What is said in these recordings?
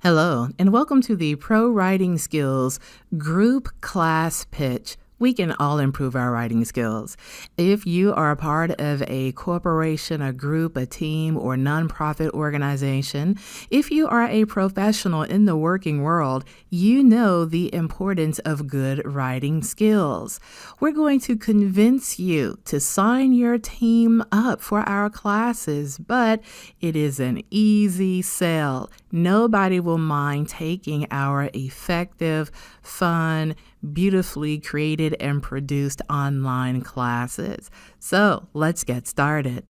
Hello, and welcome to the Pro Writing Skills Group Class Pitch. We can all improve our writing skills. If you are a part of a corporation, a group, a team, or nonprofit organization, if you are a professional in the working world, you know the importance of good writing skills. We're going to convince you to sign your team up for our classes, but it is an easy sell. Nobody will mind taking our effective, fun, beautifully created and produced online classes. So let's get started.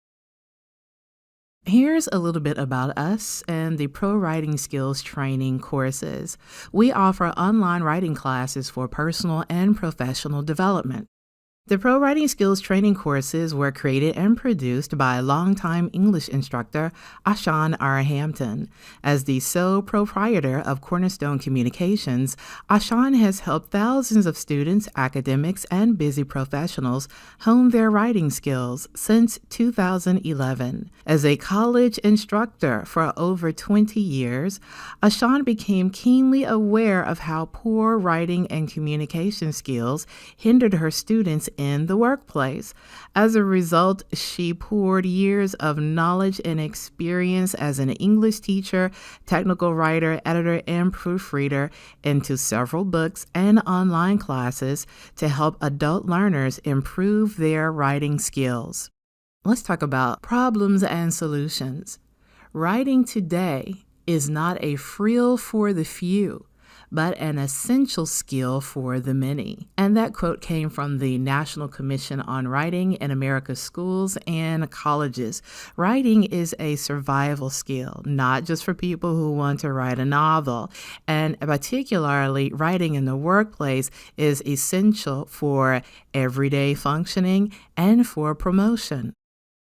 Here's a little bit about us and the Pro Writing Skills training courses. We offer online writing classes for personal and professional development. The Pro Writing Skills training courses were created and produced by longtime English instructor ASHAN Hampton. As the sole proprietor of Cornerstone Communications, ASHAN has helped thousands of students, academics, and busy professionals hone their writing skills since 2011. As a college instructor for over 20 years, ASHAN became keenly aware of how poor writing and communication skills hindered her students in the workplace. As a result, she poured years of knowledge and experience as an English teacher, technical writer, editor, and proofreader into several books and online classes to help adult learners improve their writing skills. Let's talk about problems and solutions. Writing today is not a frill for the few, but an essential skill for the many. And that quote came from the National Commission on Writing in America's Schools and Colleges. Writing is a survival skill, not just for people who want to write a novel. And particularly, writing in the workplace is essential for everyday functioning and for promotion.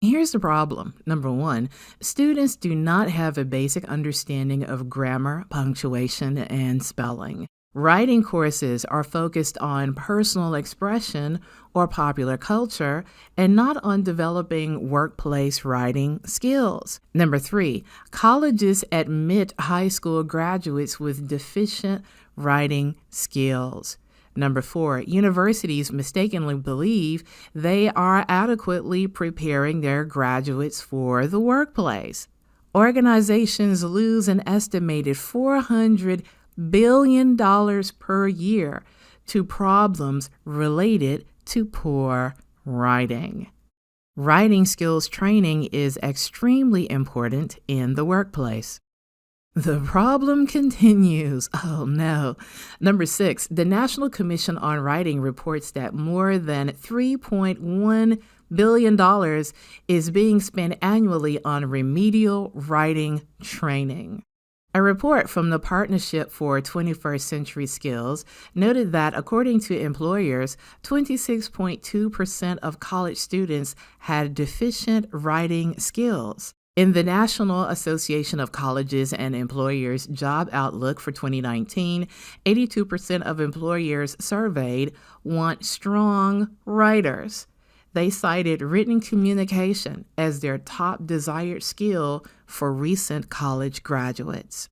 Here's the problem. Number one, students do not have a basic understanding of grammar, punctuation, and spelling. Writing courses are focused on personal expression or popular culture and not on developing workplace writing skills. Number three, colleges admit high school graduates with deficient writing skills. Number four, universities mistakenly believe they are adequately preparing their graduates for the workplace. Organizations lose an estimated $400 billion per year to problems related to poor writing. Writing skills training is extremely important in the workplace. The problem continues. Oh no. Number six, the National Commission on Writing reports that more than $3.1 billion is being spent annually on remedial writing training. A report from the Partnership for 21st Century Skills noted that, according to employers, 26.2% of college students had deficient writing skills. In the National Association of Colleges and Employers Job Outlook for 2019, 82% of employers surveyed want strong writers. They cited written communication as their top desired skill for recent college graduates.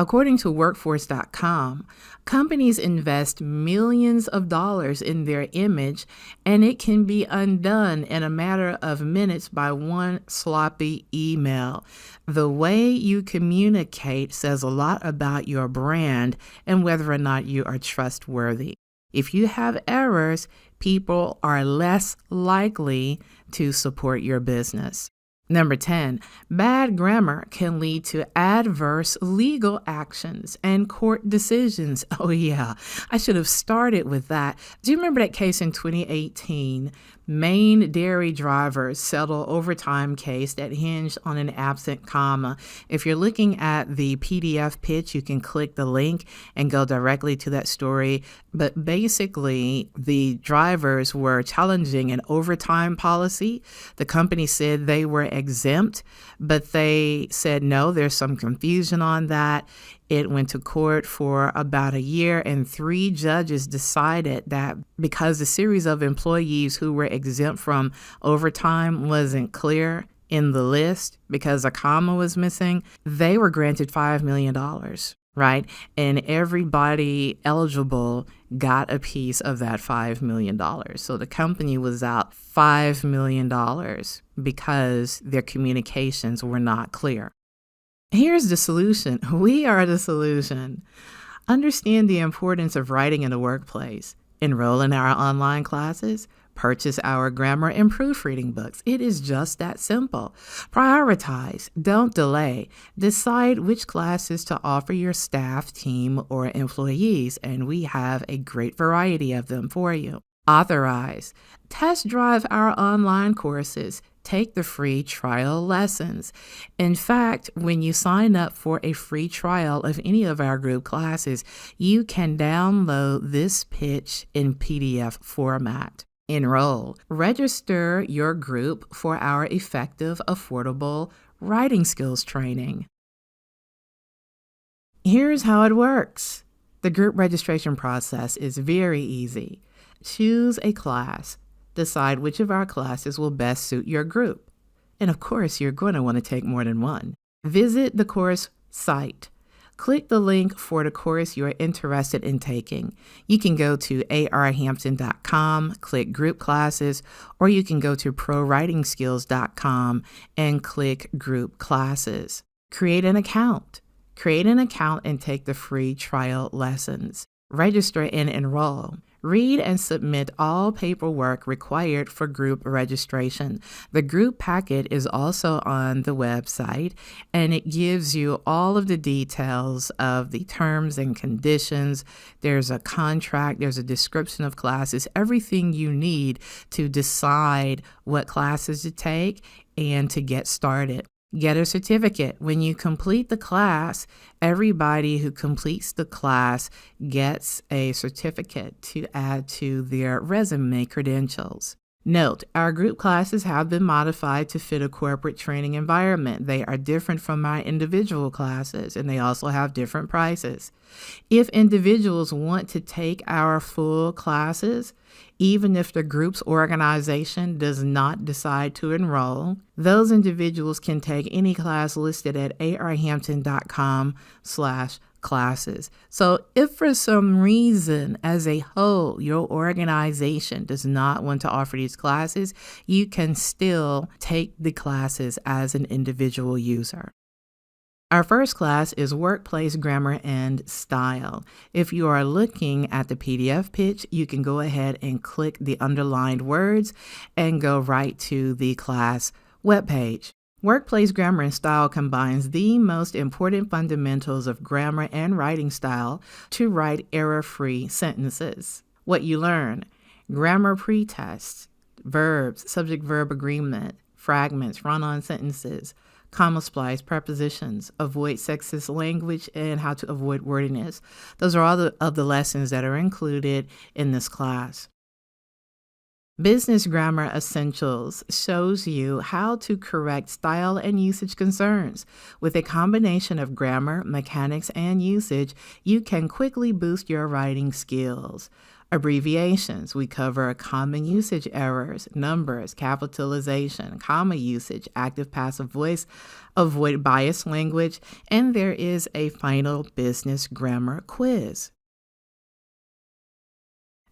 According to Workforce.com, companies invest millions of dollars in their image, and it can be undone in a matter of minutes by one sloppy email. The way you communicate says a lot about your brand and whether or not you are trustworthy. If you have errors, people are less likely to support your business. Number 10, bad grammar can lead to adverse legal actions and court decisions. Oh yeah, I should have started with that. Do you remember that case in 2018? Maine dairy drivers settle overtime case that hinged on an absent comma. If you're looking at the PDF pitch, you can click the link and go directly to that story. But basically, the drivers were challenging an overtime policy. The company said they were exempt, but they said no, there's some confusion on that. It went to court for about a year, and 3 judges decided that because the series of employees who were exempt from overtime wasn't clear, in the list because a comma was missing, they were granted $5 million, right? And everybody eligible got a piece of that $5 million. So the company was out $5 million because their communications were not clear. Here's the solution. We are the solution. Understand the importance of writing in the workplace. Enroll in our online classes. Purchase our grammar and proofreading books. It is just that simple. Prioritize. Don't delay. Decide which classes to offer your staff, team, or employees, and we have a great variety of them for you. Authorize. Test drive our online courses. Take the free trial lessons. In fact, when you sign up for a free trial of any of our group classes, you can download this pitch in PDF format. Enroll. Register your group for our effective, affordable writing skills training. Here's how it works. The group registration process is very easy. Choose a class. Decide which of our classes will best suit your group. And of course, you're going to want to take more than one. Visit the course site. Click the link for the course you're interested in taking. You can go to arhampton.com, click group classes, or you can go to prowritingskills.com and click group classes. Create an account. Create an account and take the free trial lessons. Register and enroll. Read and submit all paperwork required for group registration. The group packet is also on the website, and it gives you all of the details of the terms and conditions. There's a contract, there's a description of classes, everything you need to decide what classes to take and to get started. Get a certificate. When you complete the class, everybody who completes the class gets a certificate to add to their resume credentials. Note, our group classes have been modified to fit a corporate training environment. They are different from my individual classes, and they also have different prices. If individuals want to take our full classes, even if the group's organization does not decide to enroll, those individuals can take any class listed at arhampton.com/classes. So if for some reason as a whole your organization does not want to offer these classes, you can still take the classes as an individual user. Our first class is Workplace Grammar and Style. If you are looking at the PDF pitch, you can go ahead and click the underlined words and go right to the class webpage. Workplace Grammar and Style combines the most important fundamentals of grammar and writing style to write error-free sentences. What you learn: grammar pre-tests, verbs, subject-verb agreement, fragments, run-on sentences, comma splice, prepositions, avoid sexist language, and how to avoid wordiness. Those are all of the lessons that are included in this class. Business Grammar Essentials shows you how to correct style and usage concerns. With a combination of grammar, mechanics, and usage, you can quickly boost your writing skills. Abbreviations. We cover common usage errors, numbers, capitalization, comma usage, active passive voice, avoid biased language, and there is a final business grammar quiz.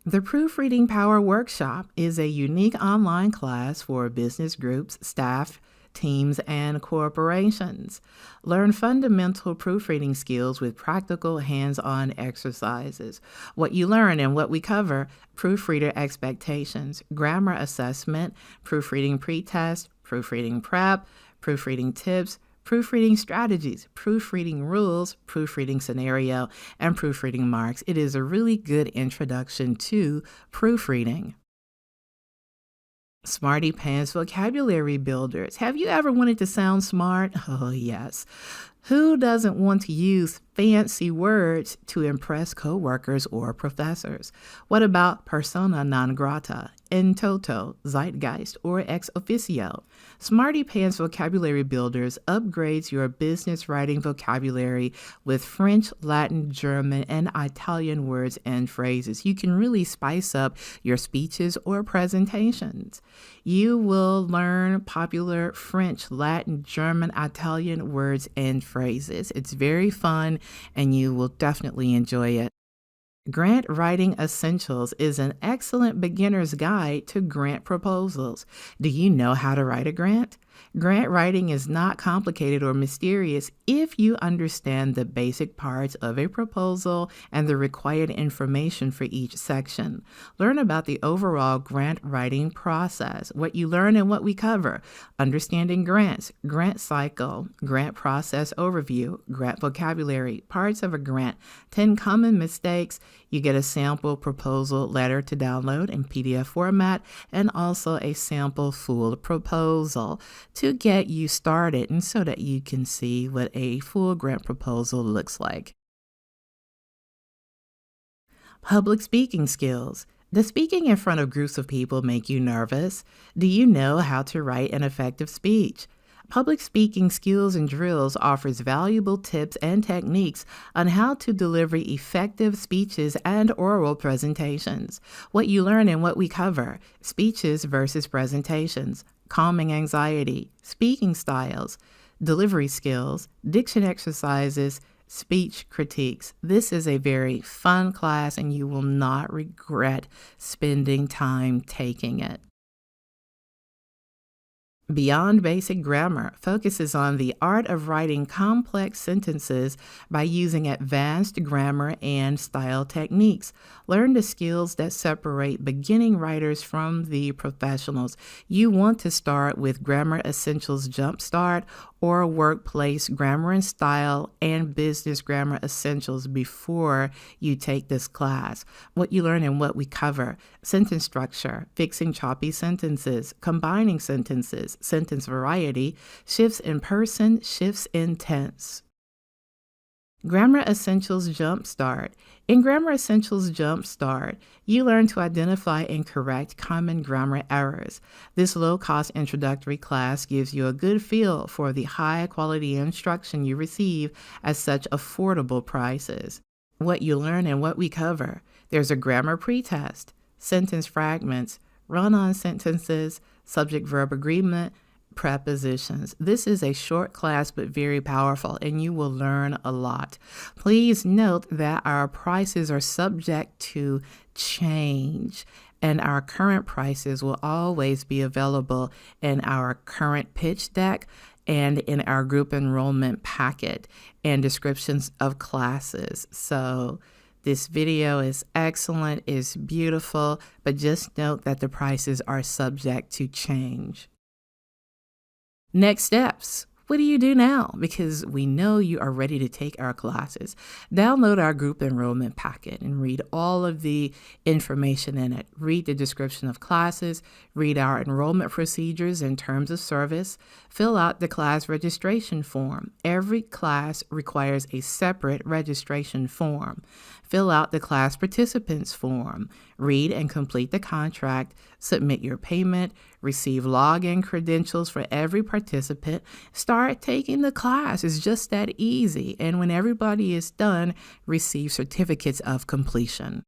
The Proofreading Power Workshop is a unique online class for business groups, staff, teams, and corporations. Learn fundamental proofreading skills with practical hands-on exercises. What you learn and what we cover: proofreader expectations, grammar assessment, proofreading pretest, proofreading prep, proofreading tips, proofreading strategies, proofreading rules, proofreading scenario, and proofreading marks. It is a really good introduction to proofreading. Smarty Pants Vocabulary Builders. Have you ever wanted to sound smart? Oh, yes. Who doesn't want to use fancy words to impress coworkers or professors? What about persona non grata? in toto, zeitgeist, or ex officio. Smarty Pants Vocabulary Builders upgrades your business writing vocabulary with French, Latin, German, and Italian words and phrases. You can really spice up your speeches or presentations. You will learn popular French, Latin, German, Italian words and phrases. It's very fun, and you will definitely enjoy it. Grant Writing Essentials is an excellent beginner's guide to grant proposals. Do you know how to write a grant? Grant writing is not complicated or mysterious if you understand the basic parts of a proposal and the required information for each section. Learn about the overall grant writing process, what you learn and what we cover, understanding grants, grant cycle, grant process overview, grant vocabulary, parts of a grant, 10 common mistakes. You get a sample proposal letter to download in PDF format and also a sample full proposal to get you started and so that you can see what a full grant proposal looks like. Public speaking skills. Does speaking in front of groups of people make you nervous? Do you know how to write an effective speech? Public Speaking Skills and Drills offers valuable tips and techniques on how to deliver effective speeches and oral presentations. What you learn and what we cover: speeches versus presentations, calming anxiety, speaking styles, delivery skills, diction exercises, speech critiques. This is a very fun class, and you will not regret spending time taking it. Beyond Basic Grammar focuses on the art of writing complex sentences by using advanced grammar and style techniques. Learn the skills that separate beginning writers from the professionals. You want to start with Grammar Essentials Jumpstart or Workplace Grammar and Style and Business Grammar Essentials before you take this class. What you learn and what we cover: sentence structure, fixing choppy sentences, combining sentences, sentence variety, shifts in person, shifts in tense. Grammar Essentials Jumpstart. In Grammar Essentials Jumpstart, you learn to identify and correct common grammar errors. This low-cost introductory class gives you a good feel for the high-quality instruction you receive at such affordable prices. What you learn and what we cover: there's a grammar pretest, sentence fragments, run-on sentences, subject-verb agreement, prepositions. This is a short class but very powerful, and you will learn a lot. Please note that our prices are subject to change, and our current prices will always be available in our current pitch deck and in our group enrollment packet and descriptions of classes. So this video is excellent, is beautiful, but just note that the prices are subject to change. Next steps. What do you do now? Because we know you are ready to take our classes. Download our group enrollment packet and read all of the information in it. Read the description of classes, read our enrollment procedures and terms of service, fill out the class registration form. Every class requires a separate registration form. Fill out the class participants form. Read and complete the contract. Submit your payment. Receive login credentials for every participant. Start taking the class. It's just that easy. And when everybody is done, receive certificates of completion.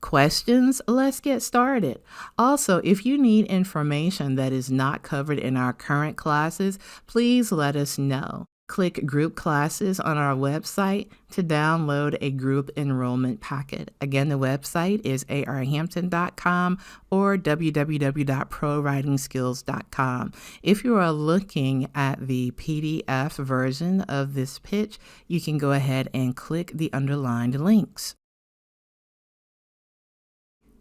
Questions? Let's get started. Also, if you need information that is not covered in our current classes, please let us know. Click Group Classes on our website to download a group enrollment packet. Again, the website is arhampton.com or www.prowritingskills.com. If you are looking at the PDF version of this pitch, you can go ahead and click the underlined links.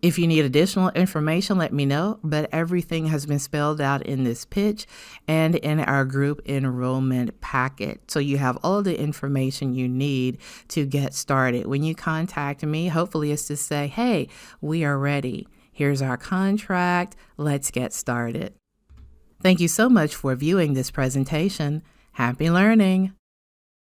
If you need additional information, let me know, but everything has been spelled out in this pitch and in our group enrollment packet. So you have all the information you need to get started. When you contact me, hopefully it's to say, hey, we are ready. Here's our contract. Let's get started. Thank you so much for viewing this presentation. Happy learning.